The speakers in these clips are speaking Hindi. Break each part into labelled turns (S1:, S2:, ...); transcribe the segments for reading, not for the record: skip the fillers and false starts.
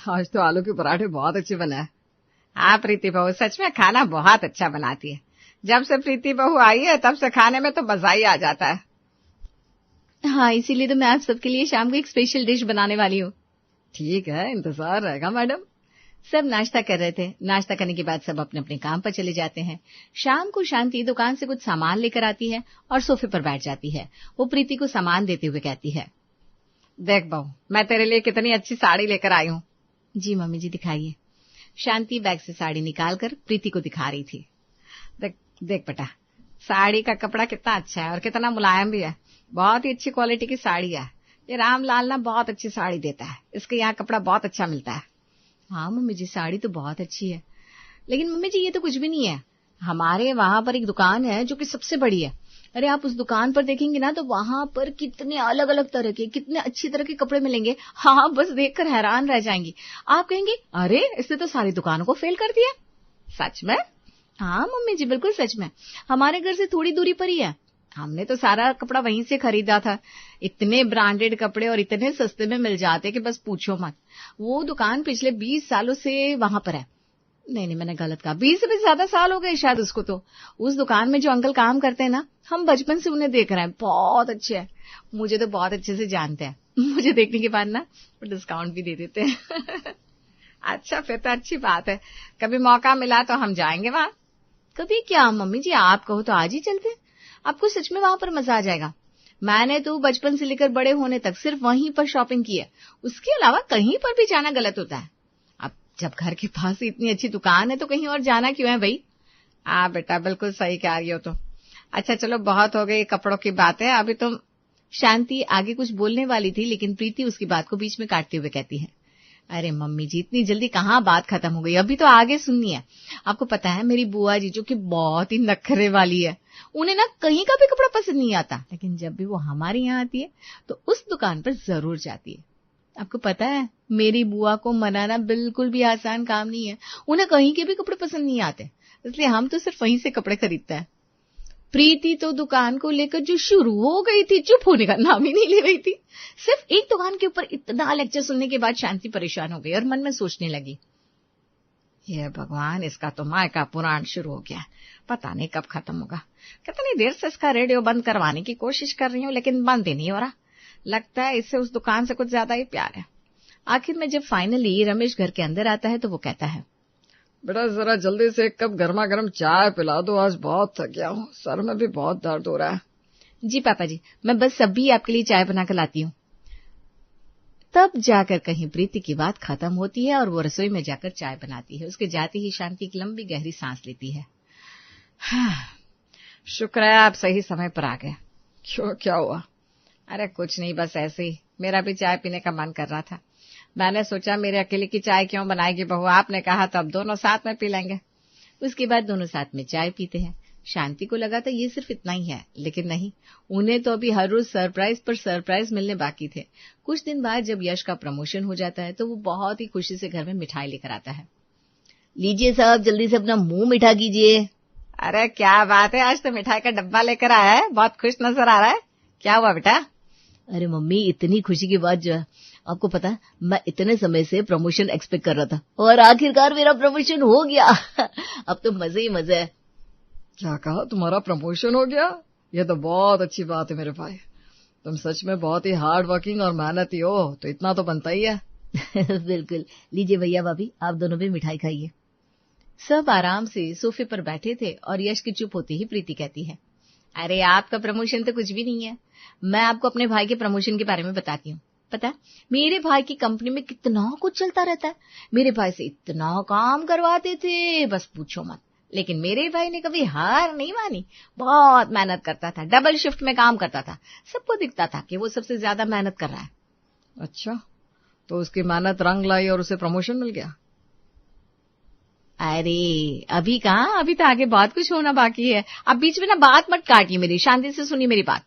S1: आज तो आलू के पराठे बहुत अच्छे बने हैं। हाँ प्रीति बहू सच में खाना बहुत अच्छा बनाती है। जब से प्रीति बहू आई है तब से खाने में तो मजा ही आ जाता है।
S2: हाँ, इसीलिए तो मैं आप सबके लिए शाम को एक स्पेशल डिश बनाने वाली हूँ।
S1: ठीक है, इंतजार रहेगा मैडम।
S2: सब नाश्ता कर रहे थे। नाश्ता करने के बाद सब अपने अपने काम पर चले जाते हैं। शाम को शांति दुकान से कुछ सामान लेकर आती है और सोफे पर बैठ जाती है। वो प्रीति को सामान देते हुए कहती है,
S1: देख बहू, मैं तेरे लिए कितनी अच्छी साड़ी लेकर आई हूँ।
S2: जी मम्मी जी, दिखाइए। शांति बैग से साड़ी निकालकर प्रीति को दिखा रही थी।
S1: देख बेटा, साड़ी का कपड़ा कितना अच्छा है और कितना मुलायम भी है। बहुत ही अच्छी क्वालिटी की साड़ी है। ये रामलाल ना बहुत अच्छी साड़ी देता है। इसके यहाँ कपड़ा बहुत अच्छा मिलता है।
S2: हाँ मम्मी जी, साड़ी तो बहुत अच्छी है। लेकिन मम्मी जी, ये तो कुछ भी नहीं है। हमारे वहां पर एक दुकान है जो कि सबसे बड़ी है। अरे आप उस दुकान पर देखेंगे ना तो वहां पर कितने अलग अलग तरह के, कितने अच्छी तरह के कपड़े मिलेंगे। हाँ, बस देखकर हैरान रह जाएंगी। आप कहेंगे, अरे इसने तो सारी दुकानों को फेल कर दिया।
S1: सच में?
S2: हाँ मम्मी जी, बिल्कुल सच में। हमारे घर से थोड़ी दूरी पर ही है। हमने तो सारा कपड़ा वहीं से खरीदा था। इतने ब्रांडेड कपड़े और इतने सस्ते में मिल जाते कि बस पूछो मत। वो दुकान पिछले 20 सालों से वहां पर है। नहीं, मैंने गलत कहा। 20 से भी ज्यादा साल हो गए शायद उसको। तो उस दुकान में जो अंकल काम करते हैं ना, हम बचपन से उन्हें देख रहे हैं। बहुत अच्छे हैं। मुझे तो बहुत अच्छे से जानते हैं। मुझे देखने के बाद ना डिस्काउंट भी दे देते हैं।
S1: अच्छा, फिर तो अच्छी बात है। कभी मौका मिला तो हम जाएंगे वहां।
S2: कभी क्या मम्मी जी, आप कहो तो आज ही चलते। आपको सच में वहां पर मजा आ जाएगा। मैंने तो बचपन से लेकर बड़े होने तक सिर्फ वहीं पर शॉपिंग की है। उसके अलावा कहीं पर भी जाना गलत होता है। अब जब घर के पास ही इतनी अच्छी दुकान है तो कहीं और जाना क्यों है भाई।
S1: हाँ बेटा, बिल्कुल सही कह रही हो तुम। अच्छा चलो, बहुत हो गई कपड़ों की बातें। अभी तुम।
S2: शांति आगे कुछ बोलने वाली थी, लेकिन प्रीति उसकी बात को बीच में काटते हुए कहती है, अरे मम्मी जी, इतनी जल्दी कहाँ बात खत्म हो गई। अभी तो आगे सुननी है। आपको पता है, मेरी बुआ जी जो कि बहुत ही नखरे वाली है, उन्हें ना कहीं का भी कपड़ा पसंद नहीं आता। लेकिन जब भी वो हमारे यहाँ आती है तो उस दुकान पर जरूर जाती है। आपको पता है, मेरी बुआ को मनाना बिल्कुल भी आसान काम नहीं है। उन्हें कहीं के भी कपड़े पसंद नहीं आते, इसलिए हम तो सिर्फ वहीं से कपड़े खरीदते हैं। प्रीति तो दुकान को लेकर जो शुरू हो गई थी, चुप होने का नाम ही नहीं ले रही थी। सिर्फ एक दुकान के ऊपर इतना लेक्चर सुनने के बाद शांति परेशान हो गई और मन में सोचने लगी,
S1: ये भगवान, इसका तो माय का पुराण शुरू हो गया। पता नहीं कब खत्म होगा। कितनी देर से इसका रेडियो बंद करवाने की कोशिश कर रही हूँ, लेकिन बंद ही नहीं हो रहा। लगता है इससे उस दुकान से कुछ ज्यादा ही प्यार है।
S2: आखिर में जब फाइनली रमेश घर के अंदर आता है तो वो कहता है,
S1: बेटा जरा जल्दी से एक कप गर्मा गर्म चाय पिला दो। आज बहुत थक गया हूँ, सर में भी बहुत दर्द हो रहा है।
S2: जी पापा जी, मैं बस अभी आपके लिए चाय बनाकर लाती हूँ। तब जाकर कहीं प्रीति की बात खत्म होती है और वो रसोई में जाकर चाय बनाती है। उसके जाते ही शांति एक लंबी गहरी सांस लेती है।
S1: शुक्र है आप सही समय पर आ गए। क्यों, क्या हुआ? अरे कुछ नहीं, बस ऐसे ही। मेरा भी चाय पीने का मन कर रहा था। मैंने सोचा मेरे अकेले की चाय क्यों बनाएगी बहू। आपने कहा तो अब दोनों साथ में पी लेंगे।
S2: उसके बाद दोनों साथ में चाय पीते हैं। शांति को लगा था ये सिर्फ इतना ही है, लेकिन नहीं, उन्हें तो अभी हर रोज सरप्राइज पर सरप्राइज मिलने बाकी थे। कुछ दिन बाद जब यश का प्रमोशन हो जाता है तो वो बहुत ही खुशी से घर में मिठाई लेकर आता है। लीजिए साहब, जल्दी से अपना मुंह मीठा कीजिए।
S1: अरे क्या बात है, आज तो मिठाई का डब्बा लेकर आया है। बहुत खुश नजर आ रहा है। क्या हुआ बेटा?
S2: अरे मम्मी, इतनी खुशी की बात जो है, आपको पता है, मैं इतने समय से प्रमोशन एक्सपेक्ट कर रहा था और आखिरकार मेरा प्रमोशन हो गया। अब तो मजे ही मजे है।
S1: क्या कहा, तुम्हारा प्रमोशन हो गया? ये तो बहुत अच्छी बात है मेरे भाई। तुम सच में बहुत ही हार्ड वर्किंग और मेहनती हो, तो इतना तो बनता ही है।
S2: बिल्कुल। लीजिए भैया भाभी, आप दोनों भी मिठाई खाइए। सब आराम से सोफे पर बैठे थे और यश की चुप होते ही प्रीति कहती है, अरे आपका प्रमोशन तो कुछ भी नहीं है। मैं आपको अपने भाई के प्रमोशन के बारे में बताती हूँ। पता है, मेरे भाई की कंपनी में कितना कुछ चलता रहता है। मेरे भाई से इतना काम करवाते थे, बस पूछो मत। लेकिन मेरे भाई ने कभी हार नहीं मानी। बहुत मेहनत करता था, डबल शिफ्ट में काम करता था। सबको दिखता था कि वो सबसे ज्यादा मेहनत कर रहा है।
S1: अच्छा, तो उसकी मेहनत रंग लाई और उसे प्रमोशन मिल गया?
S2: अरे अभी कहाँ, अभी तो आगे बहुत कुछ होना बाकी है। अब बीच में ना बात मत काटिए मेरी, शांति से सुनिए मेरी बात।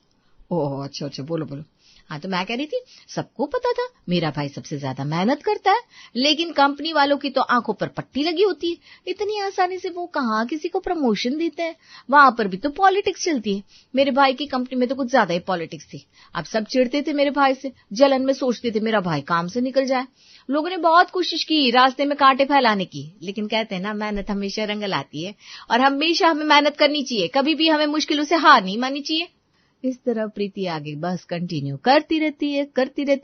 S1: ओह अच्छा, बोलो बोलो।
S2: हाँ, तो मैं कह रही थी, सबको पता था मेरा भाई सबसे ज्यादा मेहनत करता है, लेकिन कंपनी वालों की तो आंखों पर पट्टी लगी होती है। इतनी आसानी से वो कहाँ किसी को प्रमोशन देते हैं। वहां पर भी तो पॉलिटिक्स चलती है। मेरे भाई की कंपनी में तो कुछ ज्यादा ही पॉलिटिक्स थी। अब सब चिढ़ते थे मेरे भाई से, जलन में सोचते थे मेरा भाई काम से निकल जाए। लोगों ने बहुत कोशिश की रास्ते में कांटे फैलाने की, लेकिन कहते हैं ना, मेहनत हमेशा रंग लाती है और हमेशा हमें मेहनत करनी चाहिए, कभी भी हमें मुश्किलों से हार नहीं माननी चाहिए। इस तरह प्रीति आगे बस कंटिन्यू करती रहती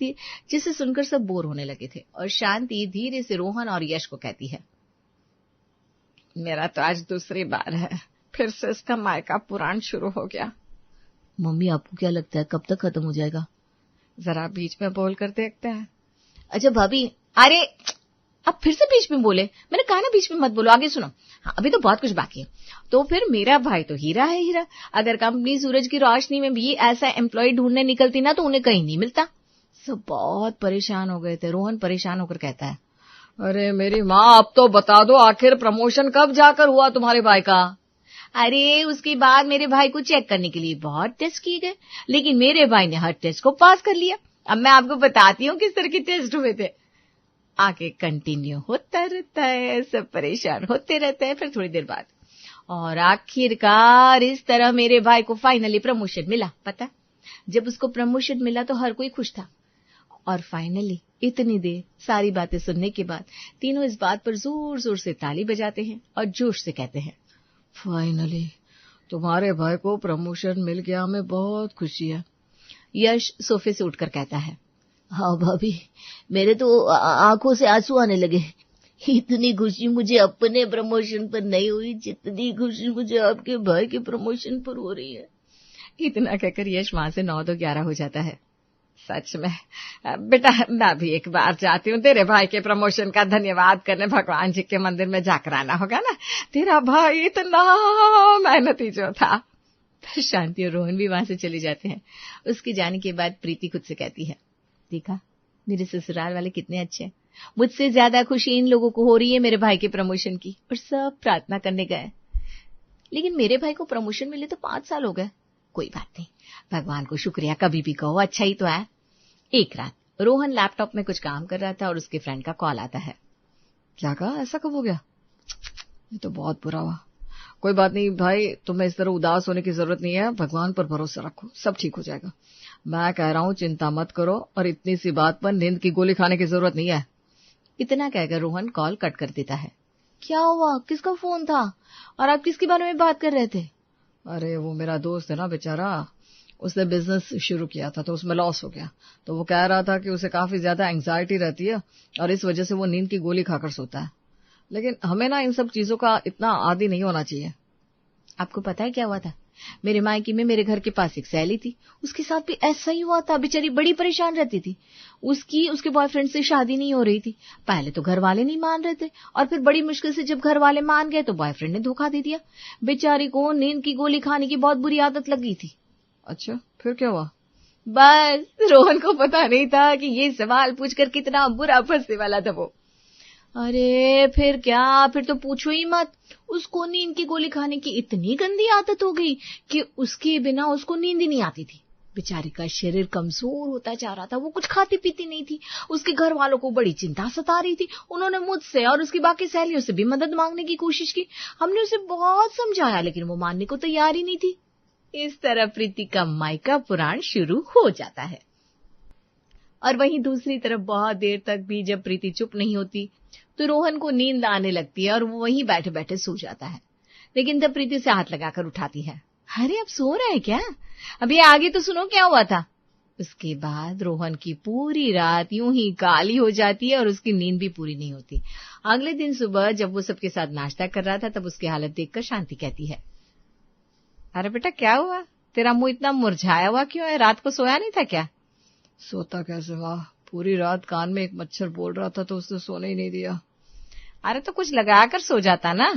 S2: है, जिसे सुनकर सब बोर होने लगे थे और शांति धीरे से रोहन और यश को कहती है,
S1: मेरा तो आज दूसरी बार है, फिर से इसका मायका पुराण शुरू हो गया।
S2: मम्मी आपको क्या लगता है कब तक खत्म हो जाएगा?
S1: जरा बीच में बोल कर देखते हैं।
S2: अच्छा भाभी, अरे अब फिर से बीच में बोले, मैंने कहा ना बीच में मत बोलो, आगे सुनो। हाँ, अभी तो बहुत कुछ बाकी है। तो फिर मेरा भाई तो हीरा है, हीरा। अगर कंपनी सूरज की रोशनी में भी ऐसा एम्प्लॉय ढूंढने निकलती ना तो उन्हें कहीं नहीं मिलता। सब बहुत परेशान हो गए थे। रोहन परेशान होकर कहता है,
S1: अरे मेरी माँ, अब तो बता दो आखिर प्रमोशन कब जाकर हुआ तुम्हारे भाई का?
S2: अरे उसके बाद मेरे भाई को चेक करने के लिए बहुत टेस्ट किए गए, लेकिन मेरे भाई ने हर टेस्ट को पास कर लिया। अब मैं आपको बताती हूँ किस तरह के टेस्ट हुए थे। आगे कंटिन्यू होता रहता है, सब परेशान होते रहते हैं। फिर थोड़ी देर बाद और आखिरकार इस तरह मेरे भाई को फाइनली प्रमोशन मिला। पता, जब उसको प्रमोशन मिला तो हर कोई खुश था। और फाइनली इतनी देर सारी बातें सुनने के बाद तीनों इस बात पर जोर जोर से ताली बजाते हैं और जोश से कहते हैं,
S1: फाइनली तुम्हारे भाई को प्रमोशन मिल गया, हमें बहुत खुशी है।
S2: यश सोफे से उठकर कहता है, हाँ भाभी, मेरे तो आंखों से आंसू आने लगे। इतनी खुशी मुझे अपने प्रमोशन पर नहीं हुई जितनी खुशी मुझे आपके भाई के प्रमोशन पर हो रही है।
S1: इतना कहकर यश वहां से 9-11 हो जाता है। सच में बेटा, मैं भी एक बार जाती हूँ तेरे भाई के प्रमोशन का धन्यवाद करने, भगवान जी के मंदिर में जाकर आना होगा ना। तेरा भाई इतना मेहनती जो था।
S2: फिर शांति और रोहन भी वहां से चले जाते हैं। उसके जाने के बाद प्रीति खुद से कहती है, देखा मेरे ससुराल वाले कितने अच्छे हैं। मुझसे ज्यादा खुशी इन लोगों को हो रही है मेरे भाई के प्रमोशन की। और सब प्रार्थना करने गए, लेकिन मेरे भाई को प्रमोशन मिले तो 5 साल हो गए। कोई बात नहीं, भगवान को शुक्रिया कभी भी कहो, अच्छा ही तो है। एक रात रोहन लैपटॉप में कुछ काम कर रहा था और उसके फ्रेंड का कॉल आता है।
S1: क्या कहा, ऐसा कब हो गया? ये तो बहुत बुरा हुआ। कोई बात नहीं भाई, तुम्हें इस तरह उदास होने की जरूरत नहीं है, भगवान पर भरोसा रखो, सब ठीक हो जाएगा। मैं कह रहा हूँ चिंता मत करो, और इतनी सी बात पर नींद की गोली खाने की जरूरत नहीं है।
S2: इतना कहकर रोहन कॉल कट कर देता है। क्या हुआ, किसका फोन था और आप किसके बारे में बात कर रहे थे?
S1: अरे वो मेरा दोस्त है ना बेचारा, उसने बिजनेस शुरू किया था तो उसमें लॉस हो गया। तो वो कह रहा था कि उसे काफी ज्यादा एंग्जाइटी रहती है और इस वजह से वो नींद की गोली खाकर सोता है। लेकिन हमें ना इन सब चीजों का इतना आदी नहीं होना चाहिए।
S2: आपको पता है क्या हुआ था? मेरे मायके में मेरे घर के पास एक सहेली थी, उसके साथ भी ऐसा ही हुआ था। बेचारी बड़ी परेशान रहती थी। उसके बॉयफ्रेंड से शादी नहीं हो रही थी। पहले तो घर वाले नहीं मान रहे थे और फिर बड़ी मुश्किल से जब घर वाले मान गए तो बॉयफ्रेंड ने धोखा दे दिया। बेचारी को नींद की गोली खाने की बहुत बुरी आदत लग गई थी।
S1: अच्छा, फिर क्या हुआ?
S2: बस रोहन को पता नहीं था कि ये सवाल पूछकर कितना बुरा फंसने वाला था वो। अरे फिर क्या, फिर तो पूछो ही मत। उसको नींद की गोली खाने की इतनी गंदी आदत हो गई कि उसके बिना उसको नींद ही नहीं आती थी। बेचारी का शरीर कमजोर होता जा रहा था। वो कुछ खाती पीती नहीं थी। उसके घर वालों को बड़ी चिंता सता रही थी। उन्होंने मुझसे और उसकी बाकी सहेलियों से भी मदद मांगने की कोशिश की। हमने उसे बहुत समझाया लेकिन वो मानने को तैयार ही नहीं थी। इस तरह प्रीति का मायका पुराण शुरू हो जाता है। और वहीं दूसरी तरफ बहुत देर तक भी जब प्रीति चुप नहीं होती तो रोहन को नींद आने लगती है और वो वहीं बैठे बैठे सो जाता है। लेकिन तब प्रीति से हाथ लगाकर उठाती है। अरे अब सो रहा है क्या? अभी आगे तो सुनो क्या हुआ था। उसके बाद रोहन की पूरी रात यूं ही काली हो जाती है और उसकी नींद भी पूरी नहीं होती। अगले दिन सुबह जब वो सबके साथ नाश्ता कर रहा था तब उसकी हालत देखकर शांति कहती है,
S1: अरे बेटा क्या हुआ, तेरा मुंह इतना मुरझाया हुआ क्यों है? रात को सोया नहीं था क्या? सोता कैसे हुआ, पूरी रात कान में एक मच्छर बोल रहा था तो उसने सोने ही नहीं दिया।
S2: अरे तो कुछ लगा कर सो जाता ना।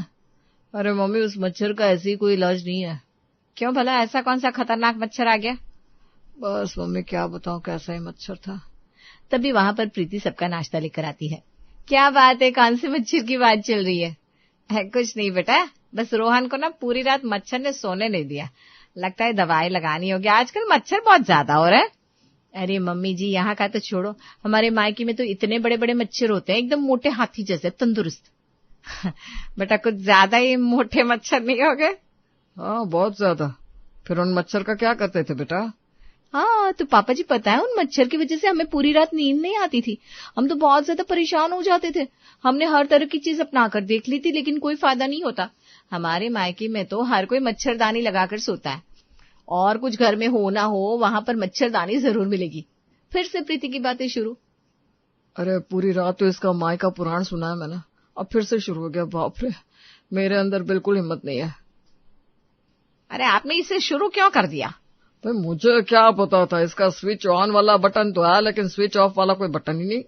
S1: अरे मम्मी, उस मच्छर का ऐसी कोई इलाज नहीं है।
S2: क्यों भला, ऐसा कौन सा खतरनाक मच्छर आ गया?
S1: बस मम्मी क्या बताऊं, कैसा ही मच्छर था।
S2: तभी वहां पर प्रीति सबका नाश्ता लेकर आती है। क्या बात है, कौन से मच्छर की बात चल रही है?
S1: कुछ नहीं बेटा, बस रोहन को ना पूरी रात मच्छर ने सोने नहीं दिया। लगता है दवाई लगानी होगी, आजकल मच्छर बहुत ज्यादा हो रहा है।
S2: अरे मम्मी जी, यहाँ का तो छोड़ो, हमारे मायके में तो इतने बड़े बड़े मच्छर होते हैं, एकदम मोटे हाथी जैसे, तंदुरुस्त।
S1: बेटा कुछ ज्यादा ही मोटे मच्छर नहीं हो गए? हाँ बहुत ज्यादा। फिर उन मच्छर का क्या करते थे बेटा?
S2: हाँ, तो पापा जी पता है, उन मच्छर की वजह से हमें पूरी रात नींद नहीं आती थी। हम तो बहुत ज्यादा परेशान हो जाते थे। हमने हर तरह की चीज अपना कर देख ली थी, लेकिन कोई फायदा नहीं होता। हमारे मायके में तो हर कोई मच्छरदानी लगाकर सोता है, और कुछ घर में हो ना हो, वहां पर मच्छरदानी जरूर मिलेगी। फिर से प्रीति की बातें शुरू।
S3: अरे पूरी रात तो इसका माई का पुराण सुना है मैंने, अब फिर से शुरू हो गया। बाप रे, मेरे अंदर बिल्कुल हिम्मत नहीं है।
S1: अरे आपने इसे शुरू क्यों कर दिया?
S3: तो मुझे क्या पता था, इसका स्विच ऑन वाला बटन तो है, लेकिन स्विच ऑफ वाला कोई बटन ही नहीं।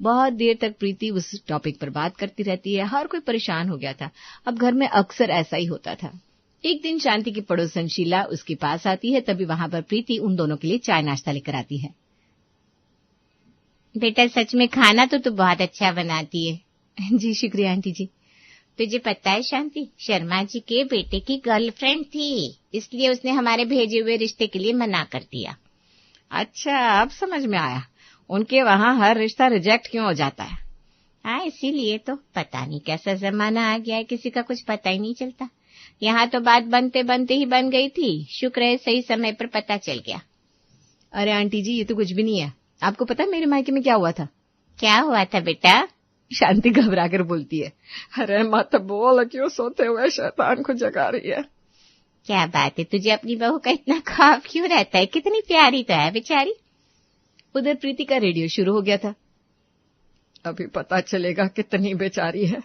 S2: बहुत देर तक प्रीति उस टॉपिक पर बात करती रहती है। हर कोई परेशान हो गया था। अब घर में अक्सर ऐसा ही होता था। एक दिन शांति की पड़ोसन शीला उसके पास आती है। तभी वहां पर प्रीति उन दोनों के लिए चाय नाश्ता लेकर आती है।
S4: बेटा सच में खाना तो तू बहुत अच्छा बनाती है।
S2: जी शुक्रिया आंटी जी।
S4: तुझे पता है शांति, शर्मा जी के बेटे की गर्लफ्रेंड थी, इसलिए उसने हमारे भेजे हुए रिश्ते के लिए मना कर दिया।
S1: अच्छा, अब समझ में आया उनके वहां हर रिश्ता रिजेक्ट क्यों हो जाता है।
S4: हाँ, इसीलिए तो। पता नहीं कैसा जमाना आ गया है, किसी का कुछ पता ही नहीं चलता। यहाँ तो बात बनते बनते ही बन गई थी। शुक्र है सही समय पर पता चल गया।
S2: अरे आंटी जी, ये तो कुछ भी नहीं है। आपको पता है मेरे मायके में क्या हुआ था?
S4: क्या हुआ था बेटा?
S2: शांति घबरा कर बोलती है।
S3: अरे मत बोल, क्यों सोते हुए शैतान को जगा रही है।
S4: क्या बात है, तुझे अपनी बहू का इतना खौफ क्यों रहता है? कितनी प्यारी तो है बेचारी।
S2: उधर प्रीति का रेडियो शुरू हो गया था।
S3: अभी पता चलेगा कितनी बेचारी है।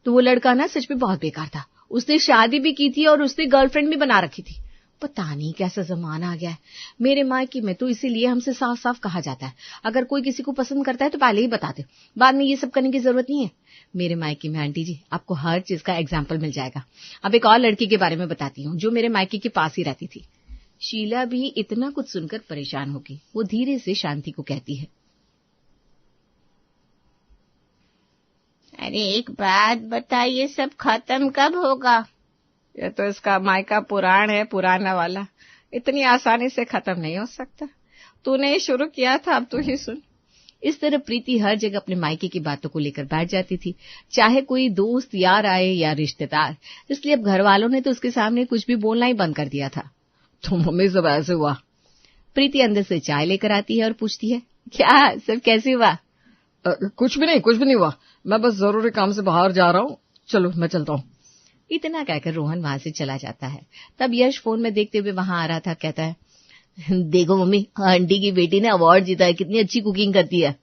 S2: तो वो लड़का ना सच में बहुत बेकार था। उसने शादी भी की थी और उसने गर्लफ्रेंड भी बना रखी थी। पता नहीं कैसा जमाना आ गया है। मेरे मायके में तो इसीलिए हमसे साफ साफ कहा जाता है, अगर कोई किसी को पसंद करता है तो पहले ही बता दे, बाद में ये सब करने की जरूरत नहीं है। मेरे मायके में आंटी जी आपको हर चीज का एग्जाम्पल मिल जाएगा। अब एक और लड़की के बारे में बताती हूँ जो मेरे मायके के पास ही रहती थी। शीला भी इतना कुछ सुनकर परेशान हो गई। वो धीरे से शांति को कहती है,
S4: अरे एक बात बता, ये सब खत्म कब होगा?
S1: ये तो इसका मायका पुराण है, पुराना वाला। इतनी आसानी से खत्म नहीं हो सकता। तूने ये शुरू किया था, अब तू ही सुन।
S2: इस तरह प्रीति हर जगह अपने मायके की बातों को लेकर बैठ जाती थी, चाहे कोई दोस्त यार आए या रिश्तेदार। इसलिए अब घर वालों ने तो उसके सामने कुछ भी बोलना ही बंद कर दिया था।
S3: तो मम्मी सब ऐसे हुआ?
S2: प्रीति अंदर से चाय लेकर आती है और पूछती है, क्या सब कैसे हुआ?
S3: कुछ भी नहीं हुआ। मैं बस जरूरी काम से बाहर जा रहा हूँ, चलो मैं चलता हूँ।
S2: इतना कहकर रोहन वहां से चला जाता है। तब यश फोन में देखते हुए वहां आ रहा था। कहता है, देखो मम्मी, आंटी की बेटी ने अवार्ड जीता है, कितनी अच्छी कुकिंग करती है।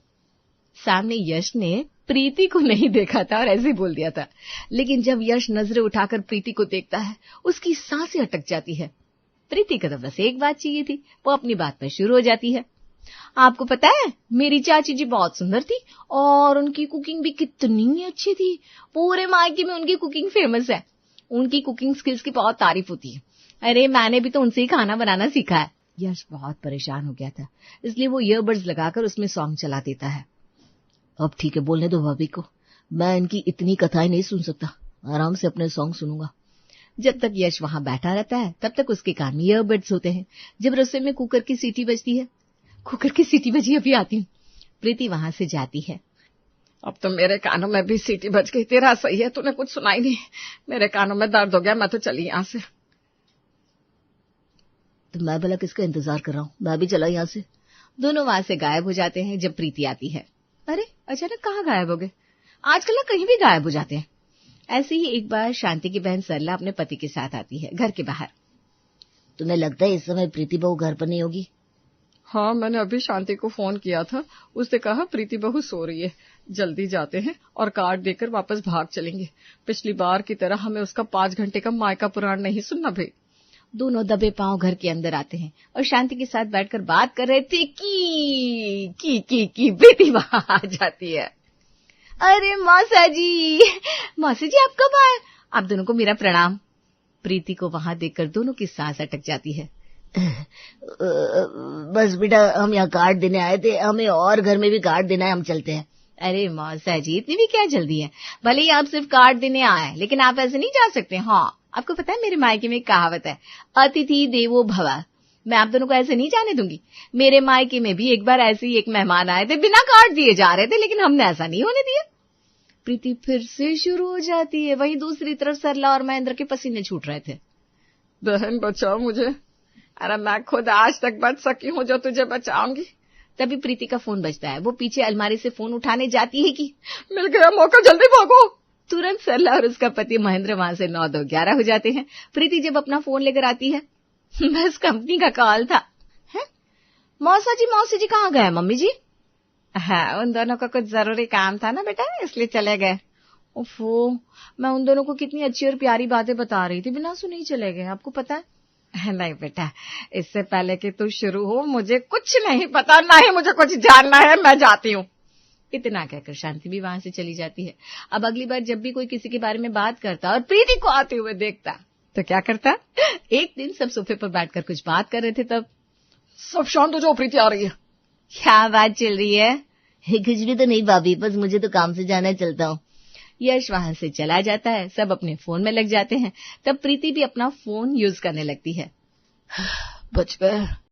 S2: सामने यश ने प्रीति को नहीं देखा था और ऐसे बोल दिया था, लेकिन जब यश नजरें उठाकर प्रीति को देखता है, उसकी सांसें अटक जाती है। प्रीति को तो बस एक बात चाहिए थी, वो अपनी बात पर शुरू हो जाती है। आपको पता है, मेरी चाची जी बहुत सुंदर थी और उनकी कुकिंग भी कितनी अच्छी थी। पूरे मायके में उनकी कुकिंग फेमस है। उनकी कुकिंग स्किल्स की बहुत तारीफ होती है। अरे मैंने भी तो उनसे ही खाना बनाना सीखा है। यश बहुत परेशान हो गया था, इसलिए वो ईयरबड्स लगाकर उसमें सॉन्ग चला देता है। अब ठीक है, बोलने दो भाभी को, मैं इनकी इतनी कथाएं नहीं सुन सकता, आराम से अपने सॉन्ग सुनूंगा। जब तक यश वहां बैठा रहता है तब तक उसके कान में ईयरबड्स होते हैं। जब रसोई में कुकर की सीटी बजती है, कुकर की सीटी बजी, अभी आती हूँ, प्रीति वहां से जाती है।
S3: अब तो मेरे कानों में भी सीटी बज गई। तेरा सही है, तूने कुछ सुनाई नहीं। मेरे कानों में दर्द हो गया, मैं तो चली यहाँ से।
S2: तो मैं भला किसका इंतजार कर रहा हूँ, मैं भी चला यहाँ से। दोनों वहां से गायब हो जाते हैं। जब प्रीति आती है, अरे अचानक कहाँ गायब हो गए? आजकल ना कहीं भी गायब हो जाते हैं। ऐसे ही एक बार शांति की बहन सरला अपने पति के साथ आती है घर के बाहर। तुम्हें लगता है इस समय प्रीति बहू घर पर नहीं होगी?
S3: हाँ, मैंने अभी शांति को फोन किया था, उसने कहा प्रीति बहू सो रही है, जल्दी जाते हैं और कार्ड देकर वापस भाग चलेंगे। पिछली बार की तरह हमें उसका 5 घंटे का मायका पुराण नहीं सुनना भाई।
S2: दोनों दबे पांव घर के अंदर आते हैं और शांति के साथ बैठकर बात कर रहे थे कि प्रीति वहां आ जाती है। अरे मौसा जी आप कब आए? आप दोनों को मेरा प्रणाम। प्रीति को वहां देखकर दोनों की सांस अटक जाती है।
S5: बस बेटा, हम यहाँ कार्ड देने आए थे, हमें और घर में भी कार्ड देना है, हम चलते हैं।
S2: अरे मौसा जी, इतनी भी क्या जल्दी है? भले ही आप सिर्फ कार्ड देने आए, लेकिन आप ऐसे नहीं जा सकते। हाँ, आपको पता है मेरे मायके में एक कहावत है, अतिथि देवो भव। मैं आप दोनों को ऐसे नहीं जाने दूंगी। मेरे मायके में भी एक बार ऐसे ही एक मेहमान आए थे, बिना कार्ड दिए जा रहे थे, लेकिन हमने ऐसा नहीं होने दिया। प्रीति फिर से शुरू हो जाती है। वहीं दूसरी तरफ सरला और महेंद्र के पसीने छूट रहे थे।
S3: बहन बचाओ मुझे, अरे मैं खुद आज तक बच सकी हूँ जो तुझे बचाऊंगी।
S2: तभी प्रीति का फोन बजता है। वो पीछे अलमारी से फोन उठाने जाती है कि
S3: मिल गया मौका, जल्दी भागो।
S2: तुरंत सरला और उसका पति महेंद्र वहां से 9-2-11 हो जाते हैं। प्रीति जब अपना फोन लेकर आती है, बस कंपनी का कॉल था। है मौसी जी कहाँ गए मम्मी जी?
S1: हाँ, उन दोनों का कुछ जरूरी काम था ना बेटा, इसलिए चले गए।
S2: ओफो, मैं उन दोनों को कितनी अच्छी और प्यारी बातें बता रही थी, बिना सुने ही चले गए। आपको पता है?
S1: नहीं बेटा, इससे पहले कि तू शुरू हो मुझे कुछ नहीं पता, ना ही मुझे कुछ जानना है, मैं जाती हूँ।
S2: इतना कहकर शांति भी वहां से चली जाती है। अब अगली बार जब भी कोई किसी के बारे में बात करता और प्रीति को आते हुए देखता
S1: तो क्या करता?
S2: एक दिन सब सोफे पर बैठकर कुछ बात कर रहे थे, तब
S3: सब शांत हो जाओ, प्रीति आ रही है।
S2: क्या बात चल रही है?
S5: कुछ भी तो नहीं भाभी, बस मुझे तो काम से जाना है, चलता हूँ।
S2: यश वहां से चला जाता है। सब अपने फोन में लग जाते हैं। तब प्रीति भी अपना फोन यूज करने लगती है।
S3: बच गए।